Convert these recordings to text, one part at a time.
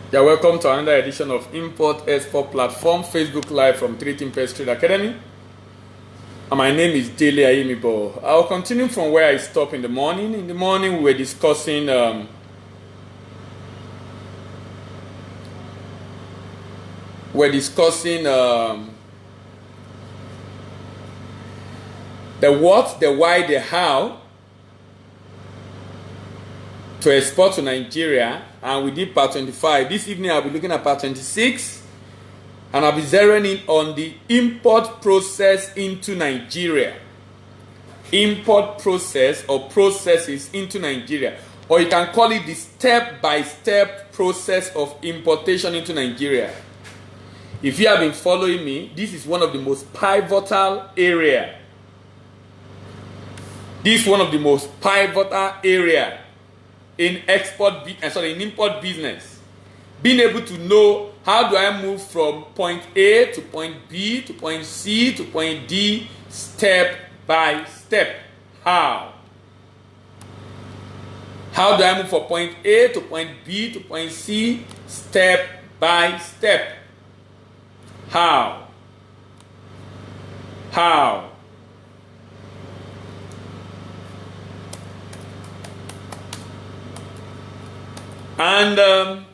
You're welcome to another edition of Import Export Platform, Facebook Live from 3 Pest Trade Academy. And my name is Dele Ayimibo. I'll continue from where I stopped in the morning. In the morning, we were discussing the what, the why, the how to export to Nigeria, and we did part 25. This evening I'll be looking at part 26, and I'll be zeroing in on the import process into Nigeria. Import process or processes into Nigeria, or you can call it the step-by-step process of importation into Nigeria. If you have been following me, this is one of the most pivotal area. This is one of the most pivotal area in import business. Being able to know, how do I move from point A to point B to point C to point D step by step? How do I move from point A to point B to point C step by step? How? And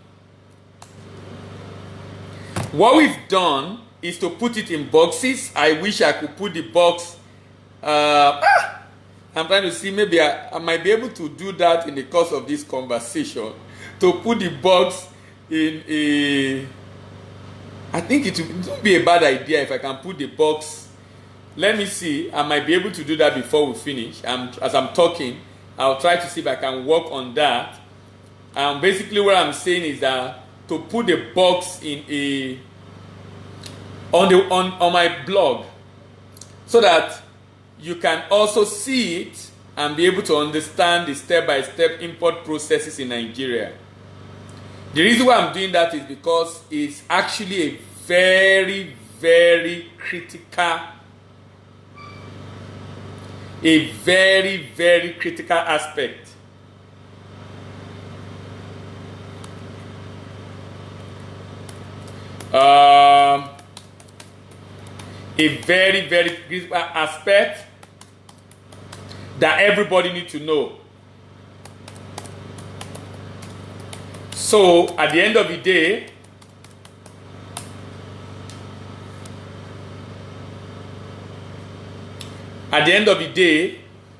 what we've done is to put it in boxes. I wish I could put the box. I'm trying to see, maybe I might be able to do that in the course of this conversation. To put the box in a... I think it would be a bad idea if I can put the box. Let me see. I might be able to do that before we finish. As I'm talking, I'll try to see if I can work on that. Basically what I'm saying is that to put the box in on my blog, so that you can also see it and be able to understand the step-by-step import processes in Nigeria. The reason why I'm doing that is because it's actually a very, very critical, aspect. A very, very critical aspect that everybody needs to know. So at the end of the day,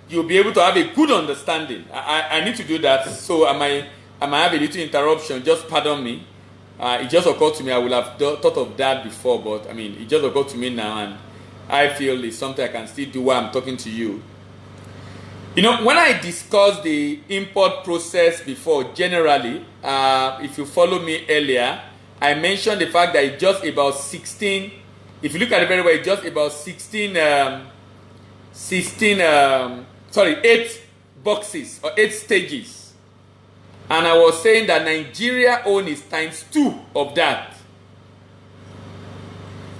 you'll be able to have a good understanding. I need to do that, so I might have a little interruption. Just pardon me. It just occurred to me. I would have thought of that before, but I mean, it just occurred to me now, and I feel it's something I can still do while I'm talking to you. You know, when I discussed the import process before, generally, if you follow me earlier, I mentioned the fact that it's just about 16, if you look at it very well, it's just about 8 boxes or 8 stages. And I was saying that Nigeria own is times 2 of that.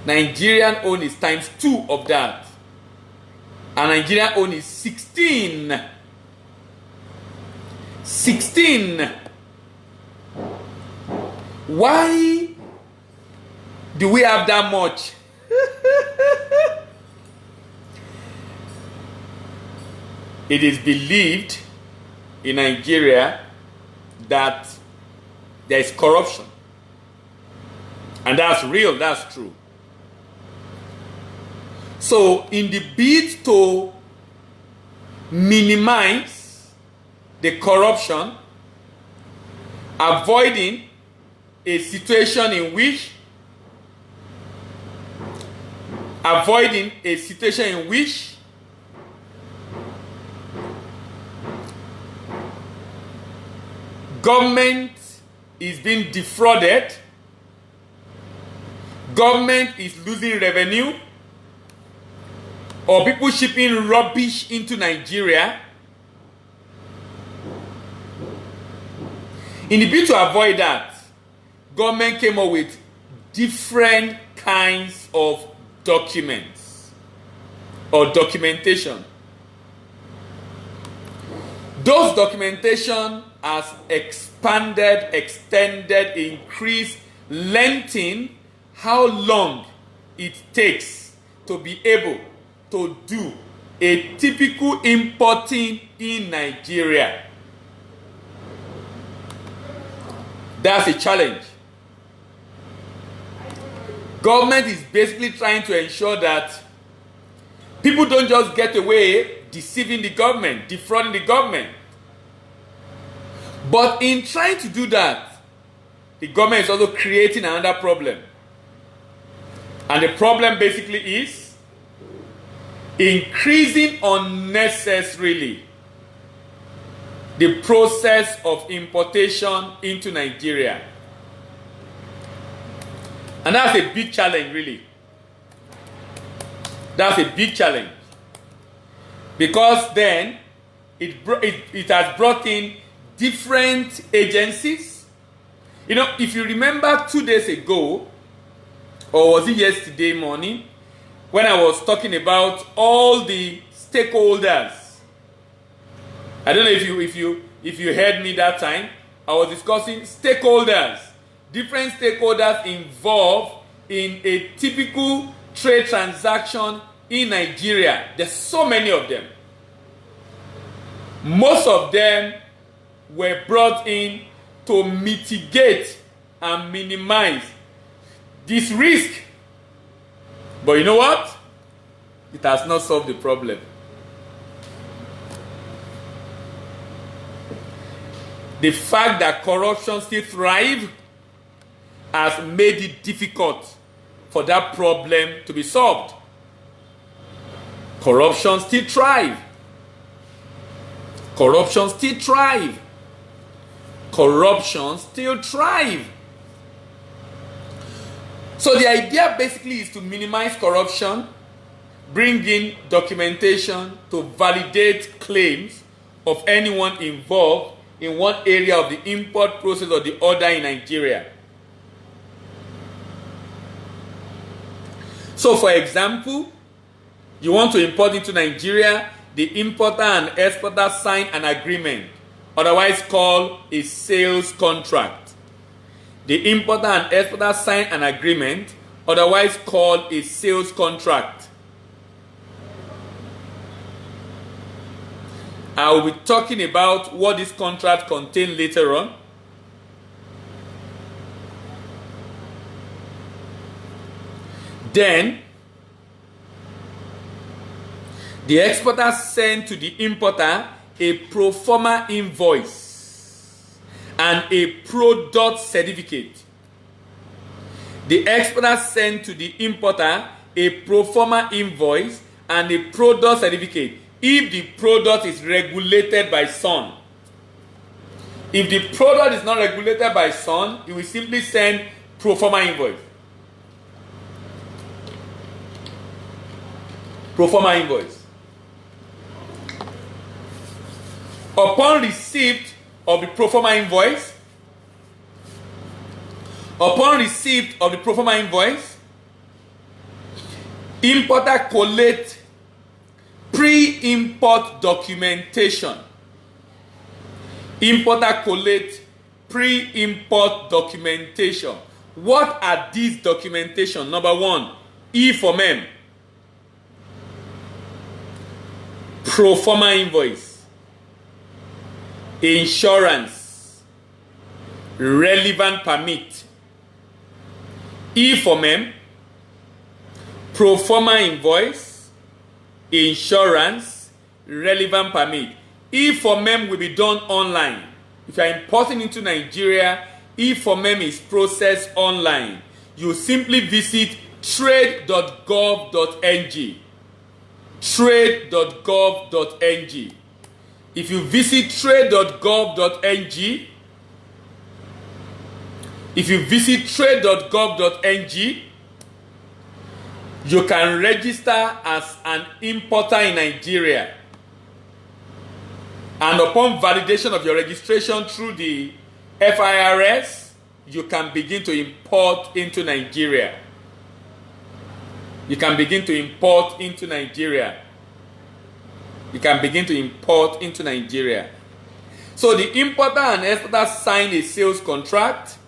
Nigerian own is times 2 of that. And Nigerian own is 16. 16. Why do we have that much? It is believed in Nigeria that there is corruption. And that's real, that's true. So in the bid to minimize the corruption, avoiding a situation in which government is being defrauded, government is losing revenue, or people shipping rubbish into Nigeria. In the bid to avoid that, government came up with different kinds of documents or documentation. Those documentation has expanded, extended, increased, lengthened how long it takes to be able to do a typical importing in Nigeria. That's a challenge. Government is basically trying to ensure that people don't just get away deceiving the government, defrauding the government. But in trying to do that, the government is also creating another problem. And the problem basically is increasing unnecessarily the process of importation into Nigeria. And that's a big challenge, really. That's a big challenge. Because then it has brought in different agencies. You know, if you remember 2 days ago, or was it yesterday morning, when I was talking about all the stakeholders. I don't know if you heard me that time. I was discussing stakeholders, different stakeholders involved in a typical trade transaction in Nigeria. There's so many of them. Most of them were brought in to mitigate and minimize this risk. But you know what? It has not solved the problem. The fact that corruption still thrives has made it difficult for that problem to be solved. Corruption still thrives. Corruption still thrives. Corruption still thrives. So the idea basically is to minimize corruption, bring in documentation to validate claims of anyone involved in one area of the import process or the other in Nigeria. So for example, you want to import into Nigeria, the importer and exporter sign an agreement, otherwise called a sales contract. The importer and exporter sign an agreement, otherwise called a sales contract. I will be talking about what this contract contains later on. Then, the exporter sent to the importer a pro forma invoice and a product certificate. The exporter sent to the importer a pro forma invoice and a product certificate if the product is regulated by SON. If the product is not regulated by SON, it will simply send pro forma invoice. Pro forma invoice. Upon receipt of the pro forma invoice, importer collect pre-import documentation. Importer collect pre-import documentation. What are these documentation? Number one, E for mem, pro forma invoice, insurance, relevant permit. E for mem, pro forma invoice, insurance, relevant permit. E for mem will be done online. If you are importing into Nigeria, E for mem is processed online. You simply visit trade.gov.ng. Trade.gov.ng. If you visit trade.gov.ng, you can register as an importer in Nigeria. And upon validation of your registration through the FIRS, you can begin to import into Nigeria. You can begin to import into Nigeria. So the importer and exporter sign a sales contract.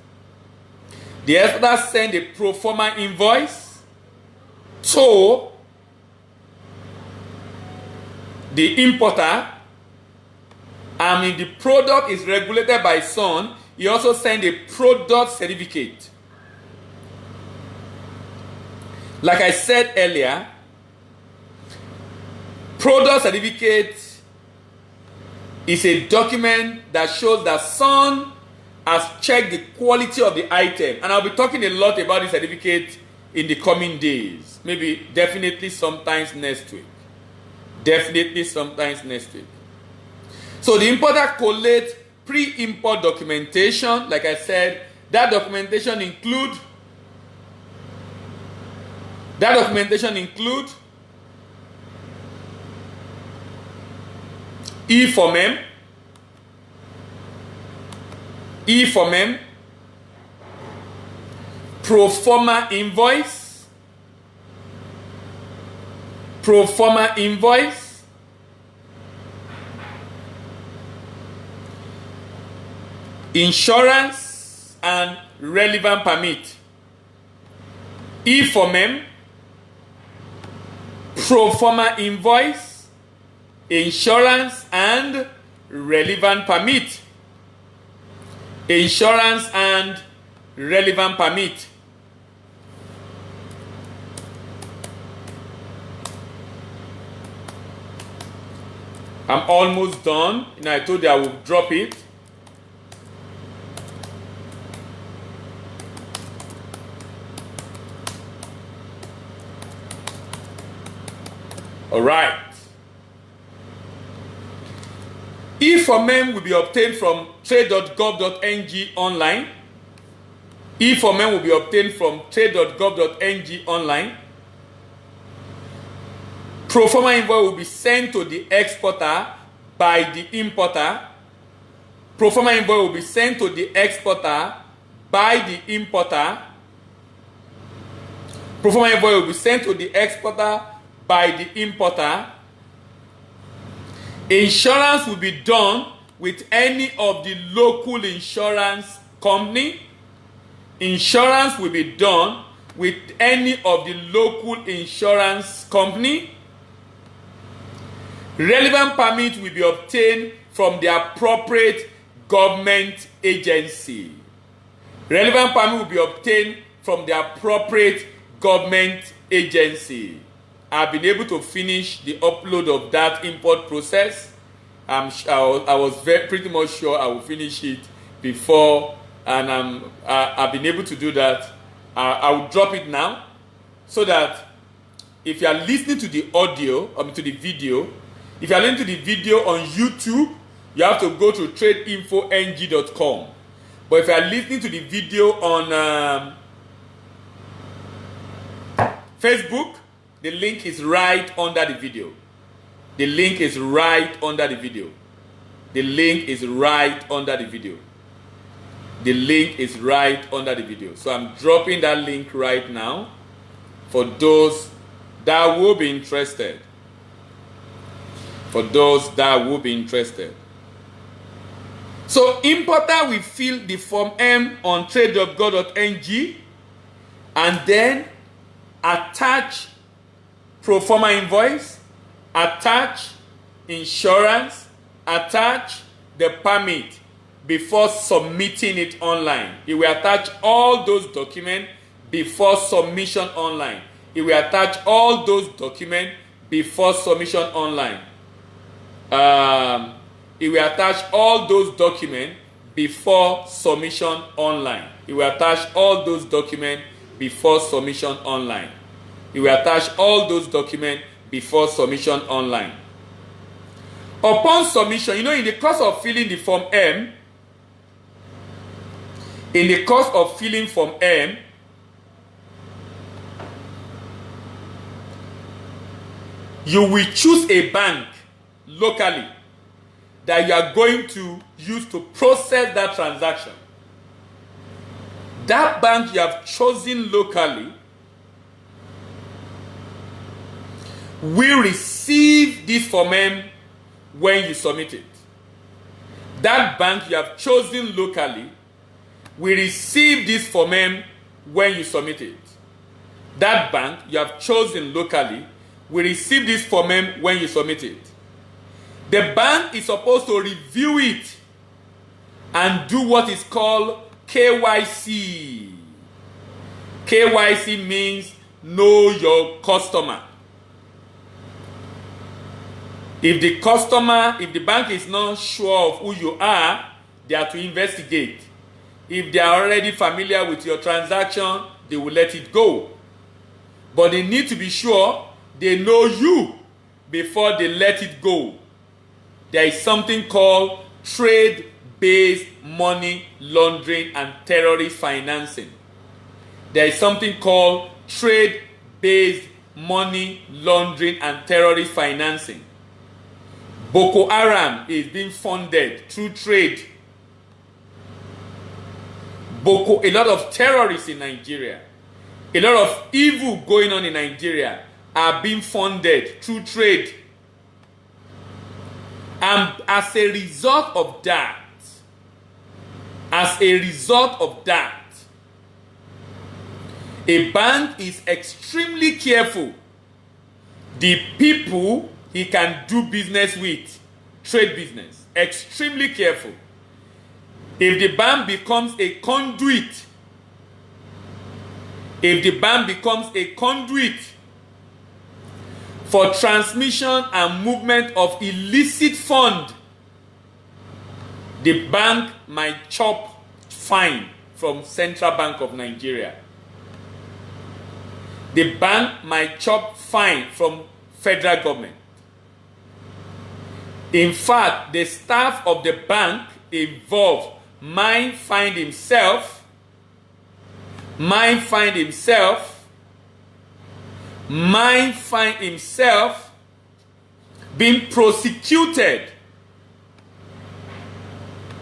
The exporter send a pro forma invoice to the importer. And if the product is regulated by SON, he also send a product certificate. Like I said earlier, product certificate is a document that shows that SON has checked the quality of the item. And I'll be talking a lot about the certificate in the coming days. Maybe, definitely sometimes next week. Definitely sometimes next week. So the importer collates pre-import documentation. Like I said, that documentation include E form M, pro forma invoice, insurance and relevant permit. E form M, pro forma invoice, insurance and relevant permit. Insurance and relevant permit. I'm almost done. I told you I would drop it. All right. E form M will be obtained from trade.gov.ng online. E form M will be obtained from trade.gov.ng online. Pro forma invoice will be sent to the exporter by the importer. Pro forma invoice will be sent to the exporter by the importer. Pro forma invoice will be sent to the exporter by the importer. Insurance will be done with any of the local insurance company. Insurance will be done with any of the local insurance company. Relevant permit will be obtained from the appropriate government agency. Relevant permit will be obtained from the appropriate government agency. I've been able to finish the upload of that import process. I was pretty much sure I will finish it before, and I've been able to do that. I will drop it now, so that if you are listening to the audio, to the video, if you are listening to the video on YouTube, you have to go to tradeinfong.com. But if you are listening to the video on Facebook, the link is right under the video. The link is right under the video. The link is right under the video. The link is right under the video. So I'm dropping that link right now for those that will be interested. For those that will be interested. So importer will fill the form M on trade.gov.ng and then attach pro forma invoice, attach insurance, attach the permit before submitting it online. It will attach all those documents before submission online. It will attach all those documents before submission online. It will attach all those documents before submission online. It will attach all those documents before submission online. It will attach all those documents before submission online. Upon submission, in the course of filling the form M, form M, you will choose a bank locally that you are going to use to process that transaction. That bank you have chosen locally will receive this form M when you submit it. That bank you have chosen locally will receive this form when you submit it. That bank you have chosen locally will receive this form when you submit it. The bank is supposed to review it and do what is called KYC. KYC means know your customer. If the bank is not sure of who you are, they are to investigate. If they are already familiar with your transaction, they will let it go. But they need to be sure they know you before they let it go. There is something called trade-based money laundering and terrorist financing. There is something called trade-based money laundering and terrorist financing. Boko Haram is being funded through trade. A lot of terrorists in Nigeria, a lot of evil going on in Nigeria are being funded through trade. And as a result of that, a bank is extremely careful the people he can do business with, trade business, extremely careful. If the bank becomes a conduit, for transmission and movement of illicit fund, the bank might chop fine from Central Bank of Nigeria. The bank might chop fine from federal government. In fact, the staff of the bank involved might find himself being prosecuted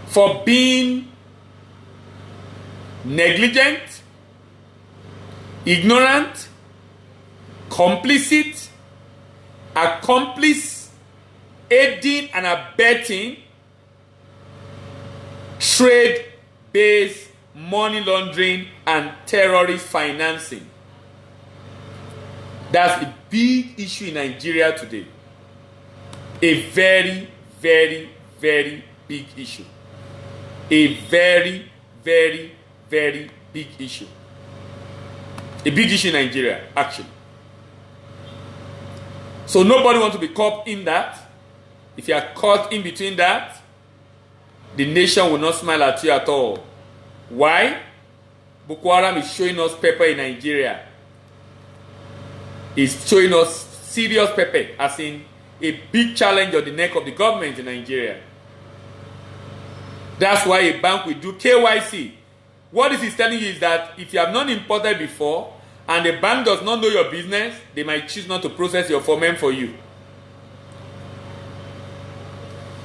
for being negligent, ignorant, complicit, accomplice, aiding and abetting trade-based money laundering and terrorist financing. That's a big issue in Nigeria today. A very, very, very big issue. A very, very, very big issue. A big issue in Nigeria, actually. So nobody wants to be caught in that. If you are caught in between that, the nation will not smile at you at all. Why? Boko Haram is showing us pepper in Nigeria. It's showing us serious pepper, as in a big challenge on the neck of the government in Nigeria. That's why a bank will do KYC. What this is telling you is that if you have not imported before and the bank does not know your business, they might choose not to process your form for you.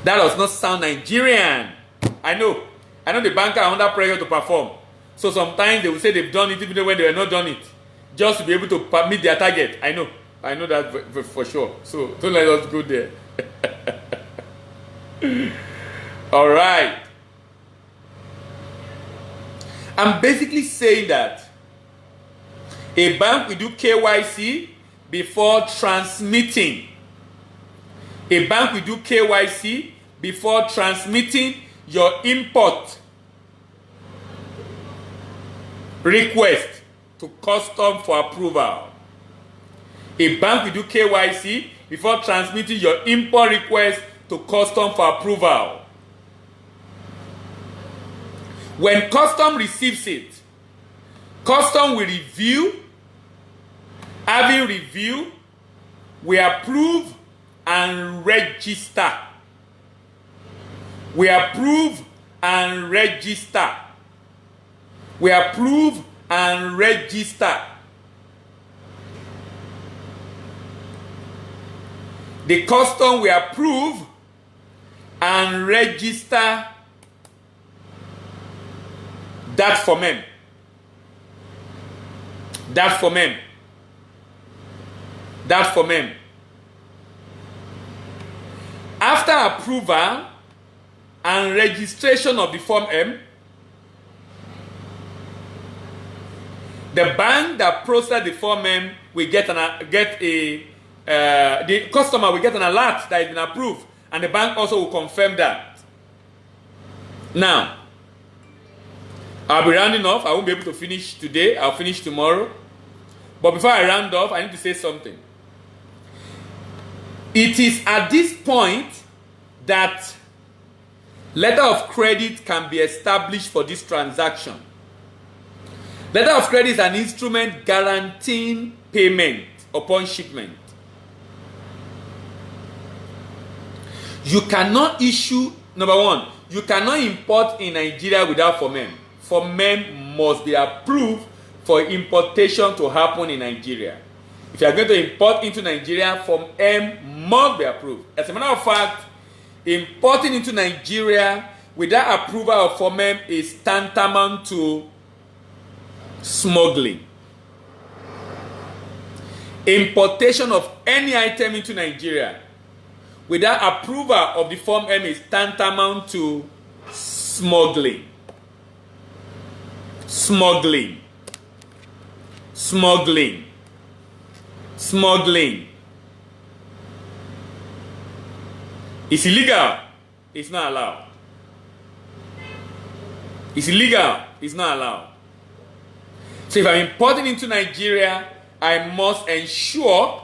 That does not sound Nigerian. I know the banker are under pressure to perform. So sometimes they will say they've done it even when they were not done it, just to be able to meet their target. I know that for sure. So don't let us go there. All right. I'm basically saying that a bank will do KYC before transmitting. A bank will do KYC before transmitting your import request to custom for approval. A bank will do KYC before transmitting your import request to custom for approval. When custom receives it, custom will review. Having review, we approve and register. We approve and register. We approve and register. The custom will approve and register that for men. That for men. That for men. After approval and registration of the Form M, the bank that processed the Form M will the customer will get an alert that has been approved, and the bank also will confirm that. Now, I'll be rounding off. I won't be able to finish today. I'll finish tomorrow. But before I round off, I need to say something. It is at this point that letter of credit can be established for this transaction. Letter of credit is an instrument guaranteeing payment upon shipment. You cannot issue, number one, you cannot import in Nigeria without Form M. Form M must be approved for importation to happen in Nigeria. If you are going to import into Nigeria, Form M must be approved. As a matter of fact, importing into Nigeria without approval of Form M is tantamount to smuggling. Importation of any item into Nigeria without approval of the Form M is tantamount to smuggling. Smuggling. Smuggling. Smuggling. It's illegal. It's not allowed. It's illegal. It's not allowed. So if I'm importing into Nigeria, I must ensure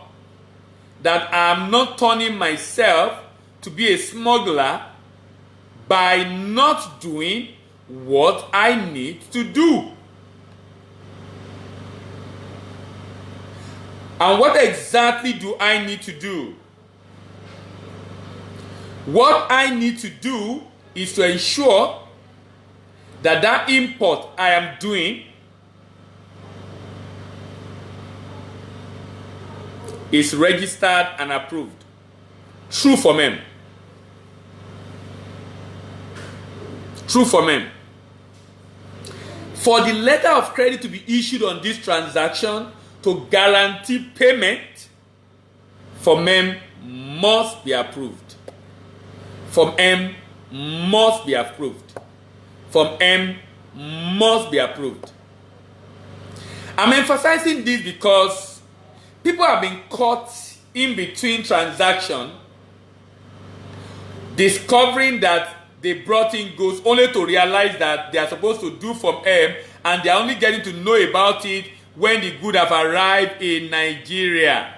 that I'm not turning myself to be a smuggler by not doing what I need to do. And what exactly do I need to do? What I need to do is to ensure that that import I am doing is registered and approved through Form M. Through Form M. For the letter of credit to be issued on this transaction to guarantee payment, Form M must be approved. Form M must be approved. Form M must be approved. I'm emphasizing this because people have been caught in between transactions, discovering that they brought in goods only to realize that they are supposed to do Form M, and they are only getting to know about it when the goods have arrived in Nigeria.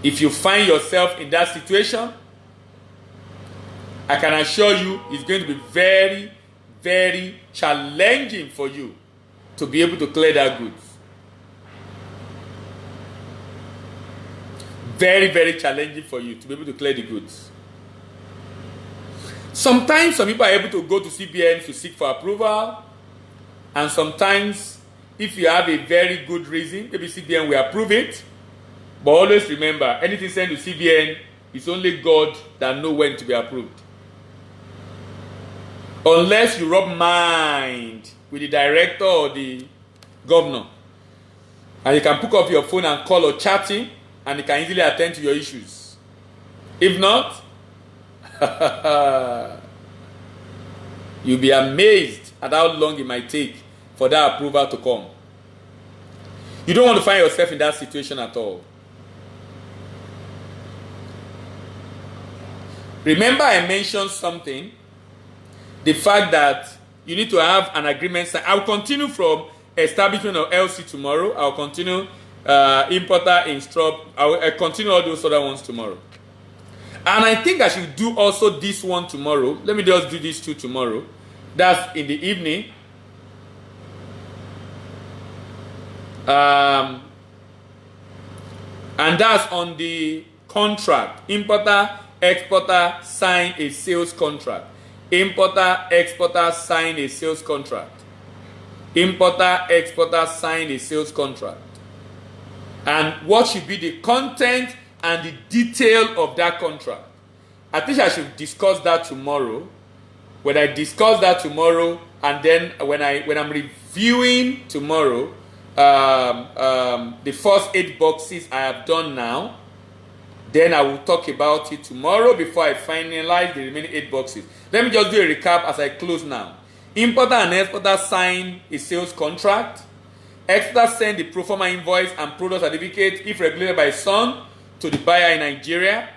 If you find yourself in that situation, I can assure you it's going to be very, very challenging for you to be able to clear that goods. Very, very challenging for you to be able to clear the goods. Sometimes some people are able to go to CBN to seek for approval, and sometimes if you have a very good reason, maybe CBN will approve it. But always remember, anything sent to CBN, it's only God that knows when to be approved. Unless you rub mind with the director or the governor, and you can pick up your phone and call or chat him, and he can easily attend to your issues. If not, you'll be amazed at how long it might take for that approval to come. You don't want to find yourself in that situation at all. Remember, I mentioned something, the fact that you need to have an agreement. I will continue from establishment of LC tomorrow. I will continue importer instruct. I will continue all those other ones tomorrow. And I think I should do also this one tomorrow. Let me just do these two tomorrow. That's in the evening. And that's on the contract. Importer, exporter sign a sales contract. Importer, exporter sign a sales contract. Importer, exporter sign a sales contract. And what should be the content and the detail of that contract? I think I should discuss that tomorrow. When I discuss that tomorrow, and then when I'm reviewing tomorrow, the first 8 boxes I have done now, Then I will talk about it tomorrow before I finalize the remaining 8 boxes. Let me just do a recap as I close now. Importer and exporter sign a sales contract. Exporter send the pro forma invoice and product certificate, if regulated by SON, to the buyer in Nigeria.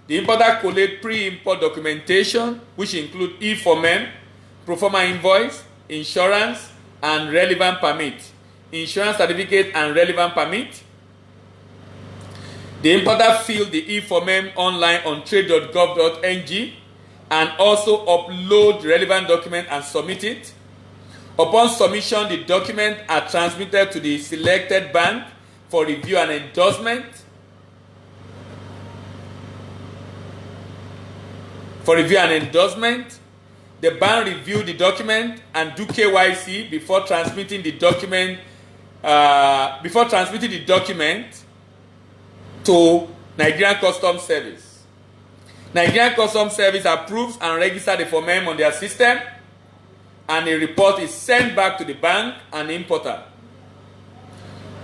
The importer collate pre-import documentation, which include E-Form, pro forma invoice, insurance, and relevant permit. Insurance certificate and relevant permit. The importer fill the E-Form online on trade.gov.ng and also upload relevant document and submit it. Upon submission, the documents are transmitted to the selected bank for review and endorsement. The bank review the document and do KYC before transmitting the document. To Nigerian Customs Service. Nigerian Customs Service approves and registers the form on their system, and a report is sent back to the bank and importer.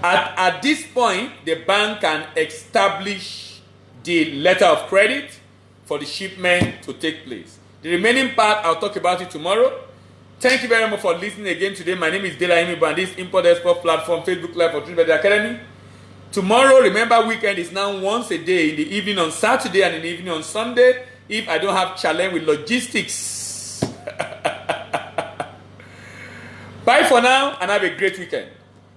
At this point, the bank can establish the letter of credit for the shipment to take place. The remaining part, I'll talk about it tomorrow. Thank you very much for listening again today. My name is Dela Imibo, and this Import Export platform, Facebook Live for Trinidad Academy. Tomorrow, remember, weekend is now once a day, in the evening on Saturday and in the evening on Sunday, if I don't have challenge with logistics. Bye for now, and have a great weekend.